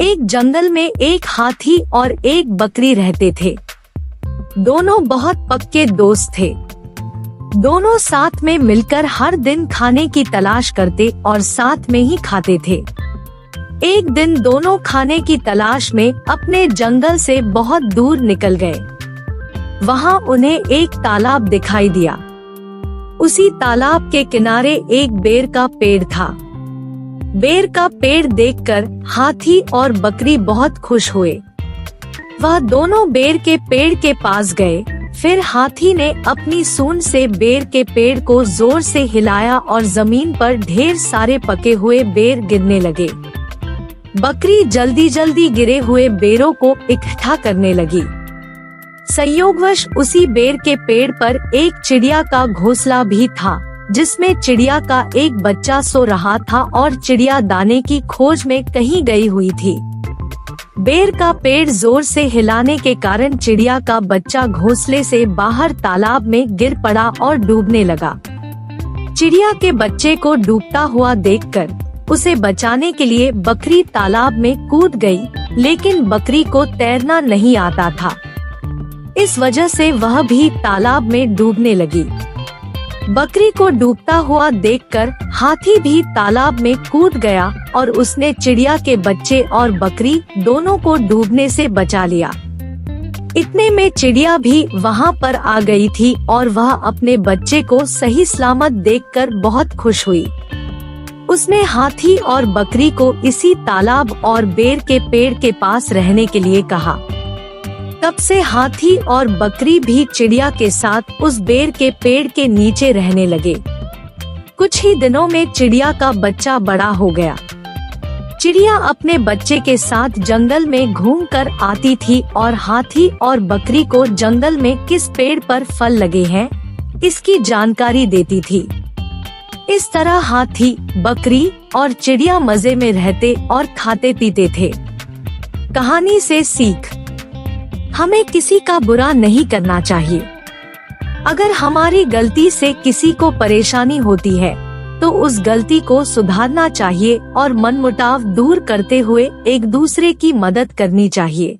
एक जंगल में एक हाथी और एक बकरी रहते थे। दोनों बहुत पक्के दोस्त थे। दोनों साथ में मिलकर हर दिन खाने की तलाश करते और साथ में ही खाते थे। एक दिन दोनों खाने की तलाश में अपने जंगल से बहुत दूर निकल गए। वहाँ उन्हें एक तालाब दिखाई दिया। उसी तालाब के किनारे एक बेर का पेड़ था। बेर का पेड़ देखकर हाथी और बकरी बहुत खुश हुए। वह दोनों बेर के पेड़ के पास गए। फिर हाथी ने अपनी सूंड से बेर के पेड़ को जोर से हिलाया और जमीन पर ढेर सारे पके हुए बेर गिरने लगे। बकरी जल्दी जल्दी गिरे हुए बेरों को इकट्ठा करने लगी। संयोगवश उसी बेर के पेड़ पर एक चिड़िया का घोंसला भी था, जिसमें चिड़िया का एक बच्चा सो रहा था और चिड़िया दाने की खोज में कहीं गई हुई थी। बेर का पेड़ जोर से हिलाने के कारण चिड़िया का बच्चा घोंसले से बाहर तालाब में गिर पड़ा और डूबने लगा। चिड़िया के बच्चे को डूबता हुआ देखकर उसे बचाने के लिए बकरी तालाब में कूद गई, लेकिन बकरी को तैरना नहीं आता था। इस वजह से वह भी तालाब में डूबने लगी। बकरी को डूबता हुआ देखकर हाथी भी तालाब में कूद गया और उसने चिड़िया के बच्चे और बकरी दोनों को डूबने से बचा लिया। इतने में चिड़िया भी वहाँ पर आ गई थी और वह अपने बच्चे को सही सलामत देखकर बहुत खुश हुई। उसने हाथी और बकरी को इसी तालाब और बेर के पेड़ के पास रहने के लिए कहा। तब से हाथी और बकरी भी चिड़िया के साथ उस बेर के पेड़ के नीचे रहने लगे। कुछ ही दिनों में चिड़िया का बच्चा बड़ा हो गया। चिड़िया अपने बच्चे के साथ जंगल में घूमकर आती थी और हाथी और बकरी को जंगल में किस पेड़ पर फल लगे हैं इसकी जानकारी देती थी। इस तरह हाथी, बकरी और चिड़िया मजे में रहते और खाते पीते थे। कहानी से सीख: हमें किसी का बुरा नहीं करना चाहिए। अगर हमारी गलती से किसी को परेशानी होती है तो उस गलती को सुधारना चाहिए और मनमुटाव दूर करते हुए एक दूसरे की मदद करनी चाहिए।